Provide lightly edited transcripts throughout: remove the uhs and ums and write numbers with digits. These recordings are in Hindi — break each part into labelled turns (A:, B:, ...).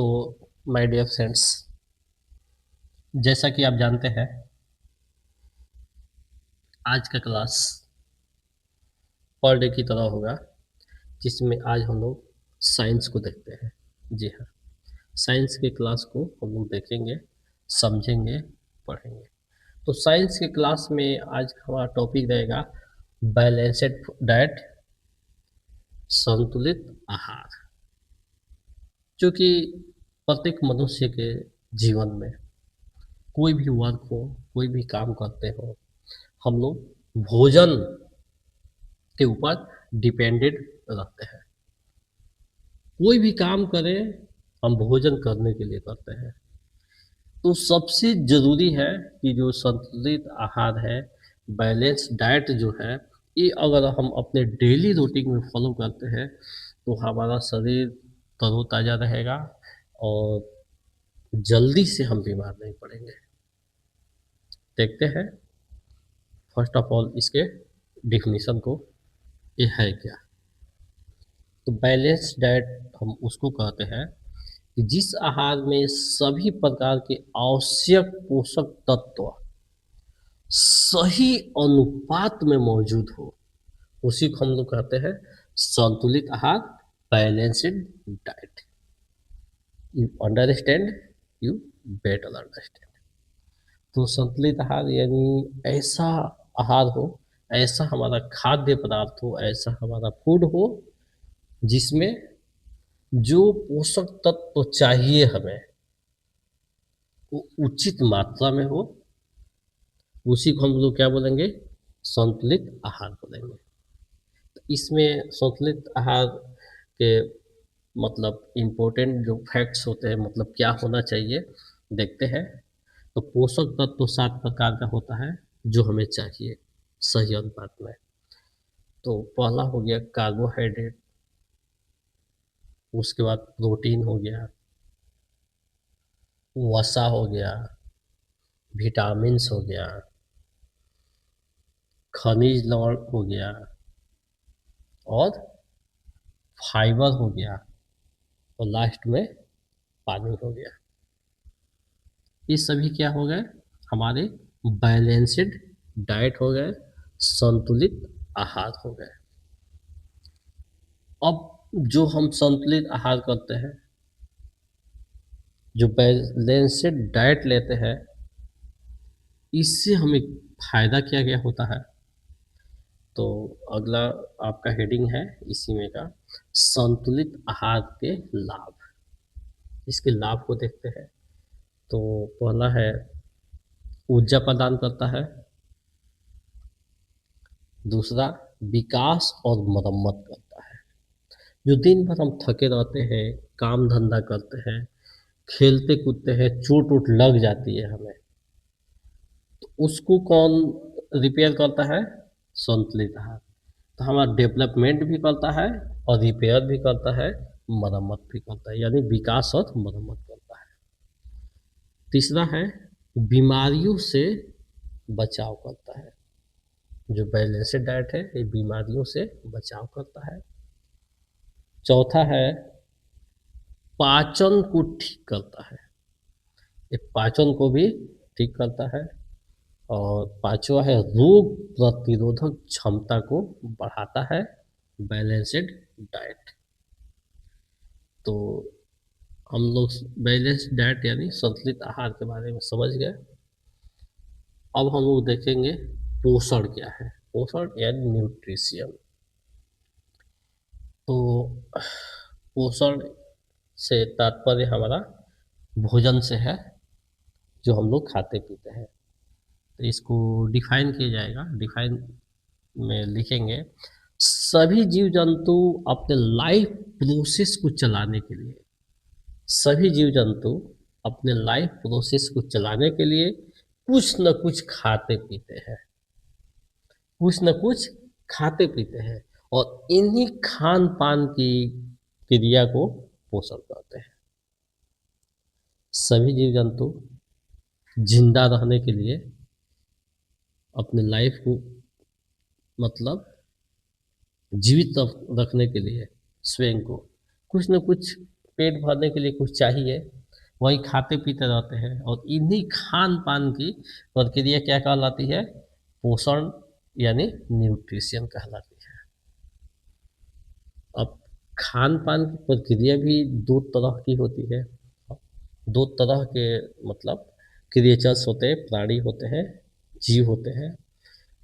A: तो माय डियर फ्रेंड्स, जैसा कि आप जानते हैं, आज का क्लास पर डे की तरह होगा, जिसमें आज हम लोग साइंस को देखते हैं। जी हाँ, साइंस के क्लास को हम लोग देखेंगे, समझेंगे, पढ़ेंगे। तो साइंस के क्लास में आज हमारा टॉपिक रहेगा बैलेंस्ड डाइट, संतुलित आहार। क्योंकि प्रत्येक मनुष्य के जीवन में कोई भी वर्क हो, कोई भी काम करते हो, हम लोग भोजन के ऊपर डिपेंडेड रहते हैं। कोई भी काम करें, हम भोजन करने के लिए करते हैं। तो सबसे ज़रूरी है कि जो संतुलित आहार है, बैलेंस डाइट जो है, ये अगर हम अपने डेली रूटीन में फॉलो करते हैं तो हमारा शरीर तरोताज़ा रहेगा और जल्दी से हम बीमार नहीं पड़ेंगे। देखते हैं फर्स्ट ऑफ ऑल इसके डिफिनीशन को, ये है क्या। तो बैलेंस डाइट हम उसको कहते हैं कि जिस आहार में सभी प्रकार के आवश्यक पोषक तत्व सही अनुपात में मौजूद हो, उसी को हम लोग कहते हैं संतुलित आहार, balanced diet. You understand, you better understand. तो संतुलित आहार यानी ऐसा आहार हो, ऐसा हमारा खाद्य पदार्थ हो, ऐसा हमारा फूड हो जिसमें जो पोषक तत्व चाहिए हमें वो उचित मात्रा में हो, उसी को हम लोग क्या बोलेंगे, संतुलित आहार बोलेंगे। तो इसमें संतुलित आहार के मतलब इम्पोर्टेंट जो फैक्ट्स होते हैं, मतलब क्या होना चाहिए, देखते हैं। तो पोषक तत्व तो 7 प्रकार का होता है जो हमें चाहिए सही अनुपात में। तो पहला हो गया कार्बोहाइड्रेट, उसके बाद प्रोटीन हो गया, वसा हो गया, विटामिन्स हो गया, खनिज लवण हो गया और फाइबर हो गया और लास्ट में पानी हो गया। ये सभी क्या हो गए, हमारे बैलेंस्ड डाइट हो गए, संतुलित आहार हो गए। अब जो हम संतुलित आहार करते हैं, जो बैलेंस्ड डाइट लेते हैं, इससे हमें फायदा क्या क्या होता है। तो अगला आपका हेडिंग है इसी में का, संतुलित आहार के लाभ। इसके लाभ को देखते हैं। तो पहला है ऊर्जा प्रदान करता है, दूसरा विकास और मरम्मत करता है। जो दिन भर हम थके रहते हैं, काम धंधा करते हैं, खेलते कूदते हैं, चोट वोट लग जाती है हमें, तो उसको कौन रिपेयर करता है, संतुलित आहार। तो हमारा डेवलपमेंट भी करता है और रिपेयर भी करता है, मरम्मत भी करता है, यानी विकास और मरम्मत करता है। तीसरा है बीमारियों से बचाव करता है। जो बैलेंस्ड डाइट है ये बीमारियों से बचाव करता है। चौथा है पाचन को ठीक करता है, ये पाचन को भी ठीक करता है। और पांचवा है रोग प्रतिरोधक क्षमता को बढ़ाता है, बैलेंस्ड डाइट। तो हम लोग बैलेंस्ड डाइट यानी संतुलित आहार के बारे में समझ गए। अब हम लोग देखेंगे पोषण क्या है। पोषण यानी न्यूट्रिशन। तो पोषण से तात्पर्य हमारा भोजन से है, जो हम लोग खाते पीते हैं। तो इसको डिफाइन किया जाएगा। डिफाइन में लिखेंगे, सभी जीव जंतु अपने लाइफ प्रोसेस को चलाने के लिए, सभी जीव जंतु अपने लाइफ प्रोसेस को चलाने के लिए कुछ न कुछ खाते पीते हैं, कुछ न कुछ खाते पीते हैं, और इन्हीं खान पान की क्रिया को पोषण कहते हैं। सभी जीव जंतु जिंदा रहने के लिए, अपने लाइफ को मतलब जीवित रखने के लिए स्वयं को कुछ न कुछ पेट भरने के लिए कुछ चाहिए, वही खाते पीते रहते हैं और इन्हीं खान पान की प्रक्रिया क्या कहलाती है? पोषण यानी न्यूट्रिशन कहलाती है। अब खान पान की प्रक्रिया भी दो तरह की होती है। दो तरह के मतलब क्रिएचर्स होते हैं, प्राणी होते हैं, जीव होते हैं।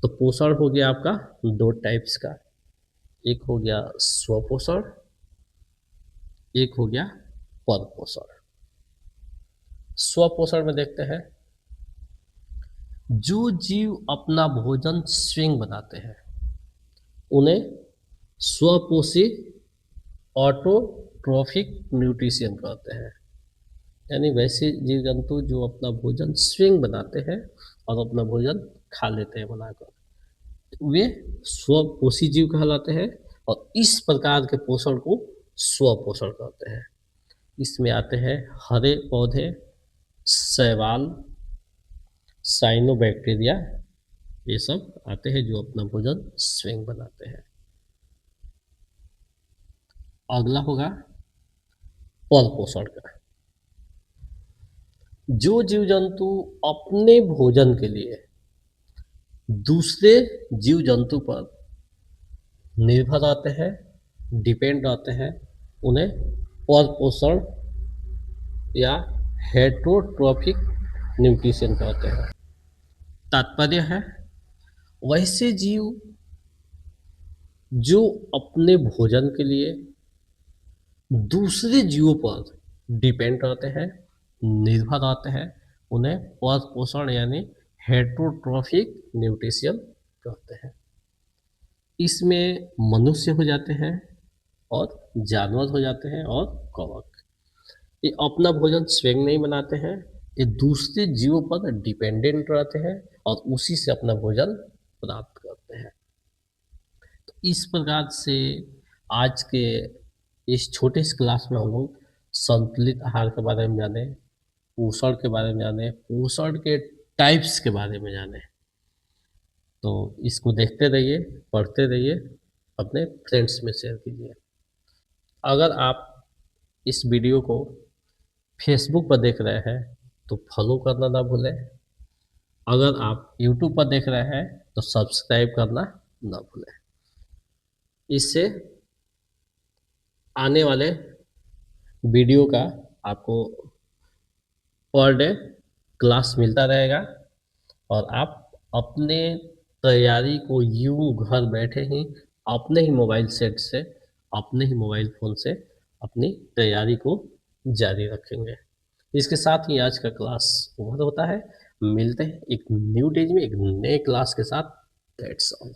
A: तो पोषण हो गया आपका दो टाइप्स का। एक हो गया स्वपोषण, एक हो गया परपोषण। स्वपोषण में देखते हैं, जो जीव अपना भोजन स्वयं बनाते हैं उन्हें स्वपोषी ऑटोट्रॉफिक न्यूट्रिशन कहते हैं। यानी वैसे जीव जंतु जो अपना भोजन स्वयं बनाते हैं और अपना भोजन खा लेते हैं बनाकर, वे स्वपोषी जीव कहलाते हैं और इस प्रकार के पोषण को स्वपोषण कहते हैं। इसमें आते हैं हरे पौधे, शैवाल, साइनोबैक्टीरिया, ये सब आते हैं जो अपना भोजन स्वयं बनाते हैं। अगला होगा परपोषण का। जो जीव जंतु अपने भोजन के लिए दूसरे जीव जंतु पर निर्भर रहते हैं, डिपेंड रहते हैं, उन्हें परपोषण या हेटरोट्रॉफिक न्यूट्रिशन कहते हैं। तात्पर्य है, वैसे जीव जो अपने भोजन के लिए दूसरे जीवों पर डिपेंड रहते हैं, निर्भर रहते हैं, उन्हें परपोषण यानी हेटरोट्रॉफिक न्यूट्रिशन कहते हैं। इसमें मनुष्य हो जाते हैं और जानवर हो जाते हैं और कवक। ये अपना भोजन स्वयं नहीं बनाते हैं, ये दूसरे जीवों पर डिपेंडेंट रहते हैं और उसी से अपना भोजन प्राप्त करते हैं। तो इस प्रकार से आज के इस छोटे से क्लास में हम लोग संतुलित आहार के बारे में जाने, पोषण के बारे में जाने, पोषण के टाइप्स के बारे में जाने। तो इसको देखते रहिए, पढ़ते रहिए, अपने फ्रेंड्स में शेयर कीजिए। अगर आप इस वीडियो को फेसबुक पर देख रहे हैं तो फॉलो करना ना भूलें। अगर आप यूट्यूब पर देख रहे हैं तो सब्सक्राइब करना ना भूलें। इससे आने वाले वीडियो का आपको पर डे क्लास मिलता रहेगा और आप अपने तैयारी को यूं घर बैठे ही अपने ही मोबाइल सेट से, अपने ही मोबाइल फ़ोन से अपनी तैयारी को जारी रखेंगे। इसके साथ ही आज का क्लास ओवर होता है। मिलते हैं एक न्यू डेज में एक नए क्लास के साथ। That's all.